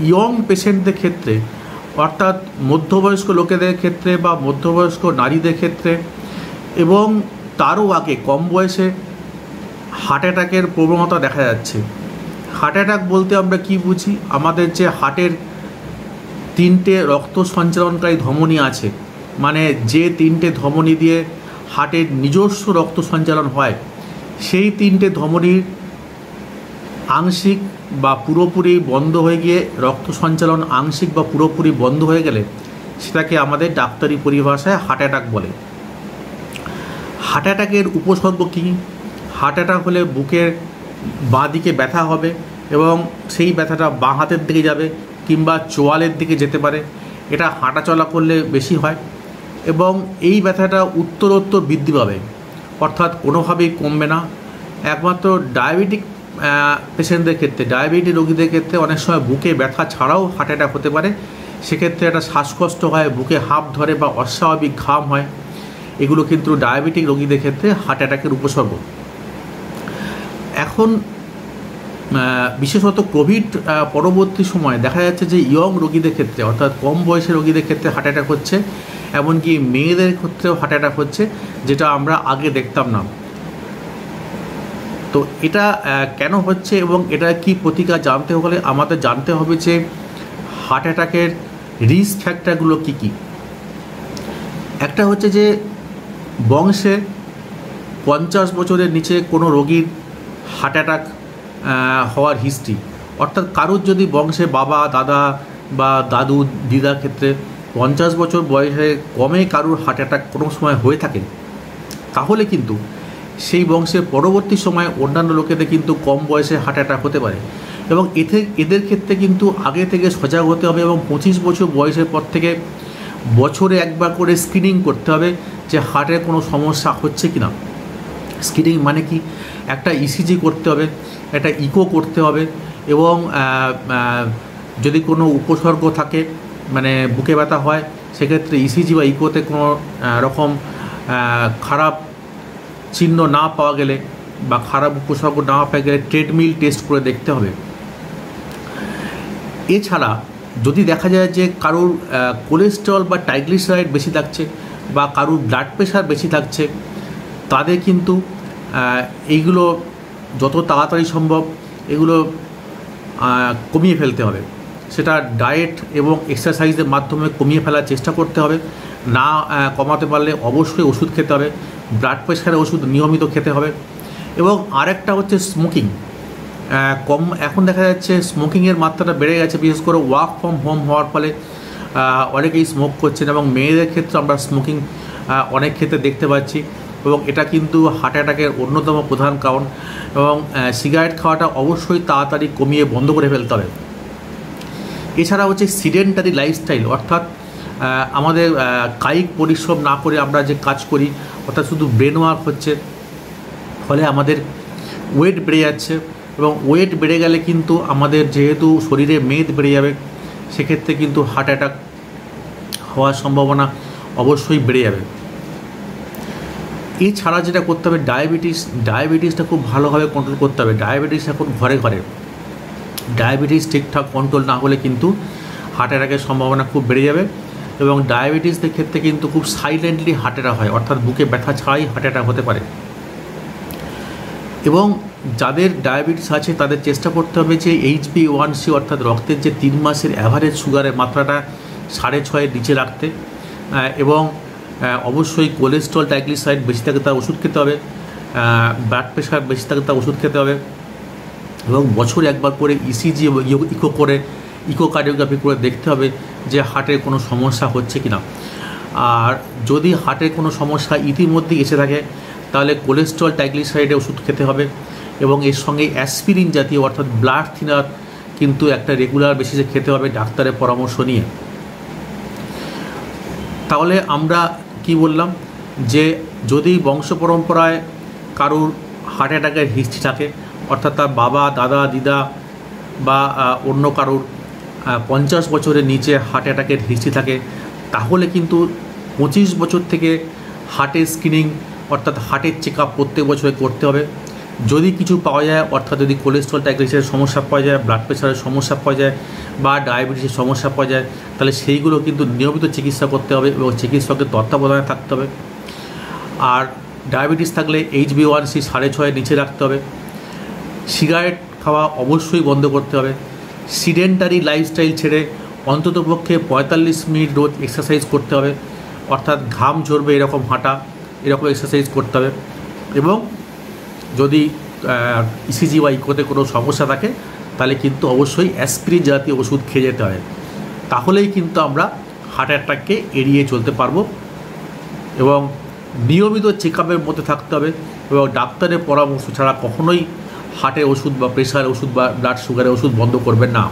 Young পেশেন্টদের ক্ষেত্রে অর্থাৎ মধ্যবয়স্ক লোকেদের ক্ষেত্রে বা মধ্যবয়স্ক নারীদের ক্ষেত্রে এবং তারও আগে কম বয়সে হার্ট অ্যাটাকের প্রবণতা দেখা যাচ্ছে। হার্ট অ্যাটাক বলতে আমরা কি বুঝি? আমাদের যে হার্টের 3টে রক্ত সঞ্চালনকারী ধমনী আছে, মানে যে 3টে ধমনী দিয়ে হার্টের নিজস্ব রক্ত সঞ্চালন হয়, সেই 3টে ধমনীর আংশিক বা পুরোপুরি বন্ধ হয়ে গিয়ে রক্ত সঞ্চালন আংশিক বা পুরোপুরি বন্ধ হয়ে গেলে সেটাকে আমাদের ডাক্তারি পরিভাষায় হার্ট অ্যাটাক বলে। হার্ট অ্যাটাকের উপসর্গ কী? হার্ট অ্যাটাক হলে বুকের বাঁ দিকে ব্যথা হবে এবং সেই ব্যথাটা বাঁ হাতের দিকে যাবে কিংবা চোয়ালের দিকে যেতে পারে। এটা হাঁটা চলা করলে বেশি হয় এবং এই ব্যথাটা উত্তরোত্তর বৃদ্ধি পাবে, অর্থাৎ কোনোভাবেই কমবে না। একমাত্র ডায়াবেটিক পেশেন্টদের ক্ষেত্রে, ডায়াবেটিস রোগীদের ক্ষেত্রে অনেক সময় বুকে ব্যথা ছাড়াও হার্ট অ্যাটাক হতে পারে। সেক্ষেত্রে একটা শ্বাসকষ্ট হয়, বুকে হাঁপ ধরে বা অস্বাভাবিক ঘাম হয়। এগুলো কিন্তু ডায়াবেটিক রোগীদের ক্ষেত্রে হার্ট অ্যাটাকের উপসর্গ। এখন বিশেষত কোভিড পরবর্তী সময়ে দেখা যাচ্ছে যে ইয়ং রোগীদের ক্ষেত্রে অর্থাৎ কম বয়সী রোগীদের ক্ষেত্রে হার্ট অ্যাটাক হচ্ছে, এমনকি মেয়েদের ক্ষেত্রেও হার্ট অ্যাটাক হচ্ছে, যেটা আমরা আগে দেখতাম না। তো এটা কেন হচ্ছে এবং এটা কি প্রতিকার জানতে হলে আমাদের জানতে হবে যে হার্ট অ্যাটাকের রিস্ক ফ্যাক্টরগুলো কী কী। একটা হচ্ছে যে বংশে 50 বছরের নিচে কোনো রোগীর হার্ট অ্যাটাক হওয়ার হিস্ট্রি, অর্থাৎ কারোর যদি বংশে বাবা দাদা বা দাদু দিদার ক্ষেত্রে 50 বছর বয়সে কমে কারোর হার্ট অ্যাটাক কোনো সময় হয়ে থাকে, তাহলে কিন্তু সেই বংশের পরবর্তী সময়ে অন্যান্য লোকেদের কিন্তু কম বয়সে হার্ট অ্যাটাক হতে পারে। এবং এদের ক্ষেত্রে কিন্তু আগে থেকে সজাগ হতে হবে এবং 25 বছর বয়সের পর থেকে বছরে একবার করে স্ক্রিনিং করতে হবে যে হার্টের কোনো সমস্যা হচ্ছে কি না। স্ক্রিনিং মানে কি? একটা ইসিজি করতে হবে, একটা ইকো করতে হবে এবং যদি কোনো উপসর্গ থাকে, মানে বুকে ব্যথা হয়, সেক্ষেত্রে ইসিজি বা ইকোতে কোনো রকম খারাপ চিহ্ন না পাওয়া গেলে বা খারাপ উপসর্গ না পাওয়া গেলে ট্রেডমিল টেস্ট করে দেখতে হবে। এছাড়া যদি দেখা যায় যে কারোর কোলেস্টেরল বা ট্রাইগ্লিসারাইড বেশি থাকছে বা কারোর ব্লাড প্রেশার বেশি থাকছে, তাদের কিন্তু এইগুলো যত তাড়াতাড়ি সম্ভব এগুলো কমিয়ে ফেলতে হবে। সেটা ডায়েট এবং এক্সারসাইজের মাধ্যমে কমিয়ে ফেলার চেষ্টা করতে হবে। না কমাতে পারলে অবশ্যই ওষুধ খেতে হবে, ব্লাড প্রেশারের ওষুধ নিয়মিত খেতে হবে। এবং আরেকটা হচ্ছে স্মোকিং। এখন দেখা যাচ্ছে স্মোকিংয়ের মাত্রাটা বেড়ে গেছে, বিশেষ করে ওয়ার্ক ফ্রম হোম হওয়ার ফলে অনেকেই স্মোক করছেন এবং মেয়েদের ক্ষেত্রে আমরা স্মোকিং অনেক ক্ষেত্রে দেখতে পাচ্ছি এবং এটা কিন্তু হার্ট অ্যাটাকের অন্যতম প্রধান কারণ। এবং সিগারেট খাওয়াটা অবশ্যই তাড়াতাড়ি কমিয়ে বন্ধ করে ফেলতে হবে। এছাড়া হচ্ছে সিডেন্টারি লাইফস্টাইল, অর্থাৎ আমাদের কায়িক পরিশ্রম না করে আমরা যে কাজ করি, অর্থাৎ শুধু ব্রেন ওয়ার্ক হচ্ছে, ফলে আমাদের ওয়েট বেড়ে যাচ্ছে এবং ওয়েট বেড়ে গেলে কিন্তু আমাদের যেহেতু শরীরে মেদ বেড়ে যাবে, সেক্ষেত্রে কিন্তু হার্ট অ্যাটাক হওয়ার সম্ভাবনা অবশ্যই বেড়ে যাবে। এছাড়া যেটা করতে হবে ডায়াবেটিসটা খুব ভালোভাবে কন্ট্রোল করতে হবে। ডায়াবেটিস এখন ঘরে ঘরে, ডায়াবেটিস ঠিকঠাক কন্ট্রোল না হলে কিন্তু হার্ট অ্যাটাকের সম্ভাবনা খুব বেড়ে যাবে এবং ডায়াবেটিসদের ক্ষেত্রে কিন্তু খুব সাইলেন্টলি হার্ট অ্যাটাক হয়, অর্থাৎ বুকে ব্যথা ছাড়াই হার্ট অ্যাটাক হতে পারে। এবং যাদের ডায়াবেটিস আছে তাদের চেষ্টা করতে হবে যে HbA1c অর্থাৎ রক্তের যে 3 মাসের অ্যাভারেজ সুগারের মাত্রাটা 6.5-এর নিচে রাখতে এবং অবশ্যই কোলেস্টেরল ট্রাইগ্লিসারাইড বেশি থাকে তার ওষুধ খেতে হবে, ব্লাড প্রেশার বেশি থাকে তার ওষুধ খেতে হবে এবং বছরে একবার করে ইসিজি এবং ইকোকার্ডিওগ্রাফি করে দেখতে হবে যে হার্টের কোনো সমস্যা হচ্ছে কি না। আর যদি হার্টের কোনো সমস্যা ইতিমধ্যেই এসে থাকে তাহলে কোলেস্টেরল ট্রাইগ্লিসারাইডের ওষুধ খেতে হবে এবং এর সঙ্গে অ্যাসপিরিন জাতীয় অর্থাৎ ব্লাড থিনার কিন্তু একটা রেগুলার বেসিসে খেতে হবে ডাক্তারের পরামর্শ নিয়ে। তাহলে আমরা কি বললাম যে যদি বংশ পরম্পরায় কারোর হার্ট অ্যাটাকের হিস্ট্রি থাকে, অর্থাৎ তার বাবা দাদা দিদা বা অন্য কারোর 50 বছরের নিচে হার্ট অ্যাটাকের হিস্ট্রি থাকে, তাহলে কিন্তু 25 বছর থেকে হার্টের স্ক্রিনিং অর্থাৎ হার্টের চেক আপ প্রত্যেক বছরে করতে হবে। যদি কিছু পাওয়া যায়, অর্থাৎ যদি কোলেস্ট্রল ট্রাইগ্লিসারাইডের সমস্যা পাওয়া যায়, ব্লাড প্রেশারের সমস্যা পাওয়া যায় বা ডায়াবেটিসের সমস্যা পাওয়া যায়, তাহলে সেইগুলো কিন্তু নিয়মিত চিকিৎসা করতে হবে এবং চিকিৎসকের তত্ত্বাবধানে থাকতে হবে। আর ডায়াবেটিস থাকলে HbA1c 6.5 নিচে রাখতে হবে। সিগারেট খাওয়া অবশ্যই বন্ধ করতে হবে। সিডেন্টারি লাইফস্টাইল ছেড়ে অন্ততপক্ষে 45 মিনিট রোজ এক্সারসাইজ করতে হবে, অর্থাৎ ঘাম ঝরবে এরকম হাঁটা, এরকম এক্সারসাইজ করতে হবে। এবং যদি ইসিজি বা ইকোতে কোনো সমস্যা থাকে তাহলে কিন্তু অবশ্যই অ্যাসপিরিন জাতীয় ওষুধ খেয়ে যেতে হয়, তাহলেই কিন্তু আমরা হার্ট অ্যাটাককে এড়িয়ে চলতে পারবো। এবং নিয়মিত চেক আপের মধ্যে থাকতে হবে এবং ডাক্তারের পরামর্শ ছাড়া কখনোই হার্টের ওষুধ বা প্রেশারের ওষুধ বা ব্লাড সুগারের ওষুধ বন্ধ করবেন না।